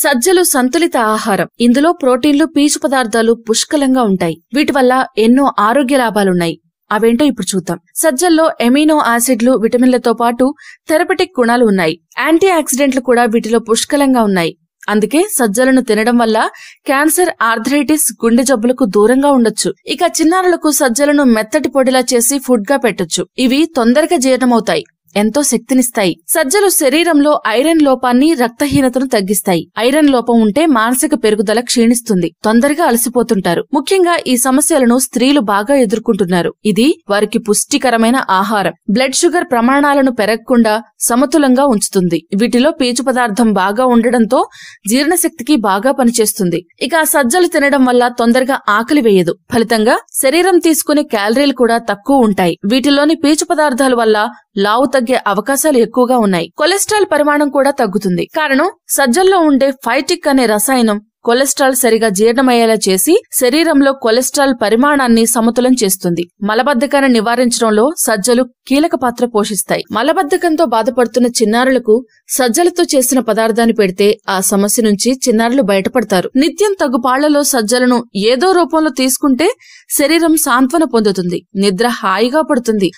సజ్జలు సంతులిత ఆహారం. ఇందులో ప్రోటీన్లు, పీచు పదార్థాలు పుష్కలంగా ఉంటాయి. వీటి వల్ల ఎన్నో ఆరోగ్య లాభాలున్నాయి. అవేంటో ఇప్పుడు చూద్దాం. సజ్జల్లో ఎమినో యాసిడ్లు, విటమిన్లతో పాటు థెరపెటిక్ గుణాలు ఉన్నాయి. యాంటీ ఆక్సిడెంట్లు కూడా వీటిలో పుష్కలంగా ఉన్నాయి. అందుకే సజ్జలను తినడం వల్ల క్యాన్సర్, ఆర్థరైటిస్, గుండె జబ్బులకు దూరంగా ఉండొచ్చు. ఇక చిన్నారులకు సజ్జలను మెత్తటి పొడిలా చేసి ఫుడ్ గా పెట్టొచ్చు. ఇవి తొందరగా జీర్ణమవుతాయి, ఎంతో శక్తినిస్తాయి. సజ్జలు శరీరంలో ఐరన్ లోపాన్ని, రక్తహీనతను తగ్గిస్తాయి. ఐరన్ లోపం ఉంటే మానసిక పెరుగుదల క్షీణిస్తుంది, తొందరగా అలసిపోతుంటారు. ముఖ్యంగా ఈ సమస్యలను స్త్రీలు బాగా ఎదుర్కొంటున్నారు. ఇది వారికి పుష్టికరమైన ఆహారం. బ్లడ్ షుగర్ ప్రమాణాలను పెరగకుండా సమతులంగా ఉంచుతుంది. వీటిలో పీచు పదార్థం బాగా ఉండడంతో జీర్ణశక్తికి బాగా పనిచేస్తుంది. ఇక సజ్జలు తినడం వల్ల తొందరగా ఆకలి వేయదు. ఫలితంగా శరీరం తీసుకునే క్యాలరీలు కూడా తక్కువ ఉంటాయి. వీటిలోని పీచు పదార్థాల వల్ల లావు తగ్గే అవకాశాలు ఎక్కువగా ఉన్నాయి. కొలెస్ట్రాల్ పరిమాణం కూడా తగ్గుతుంది. కారణం సజ్జల్లో ఉండే ఫైటిక్ అనే రసాయనం కొలెస్ట్రాల్ సరిగా జీర్ణమయ్యేలా చేసి శరీరంలో కొలెస్ట్రాల్ పరిమాణాన్ని సమతులం చేస్తుంది. మలబద్ధకాన్ని నివారించడంలో సజ్జలు కీలక పాత్ర పోషిస్తాయి. మలబద్ధకంతో బాధపడుతున్న చిన్నారులకు సజ్జలతో చేసిన పదార్థాన్ని పెడితే ఆ సమస్య నుంచి చిన్నారులు బయటపడతారు. నిత్యం తగు పాళ్లలో సజ్జలను ఏదో రూపంలో తీసుకుంటే శరీరం సాంత్వన పొందుతుంది, నిద్ర హాయిగా పడుతుంది.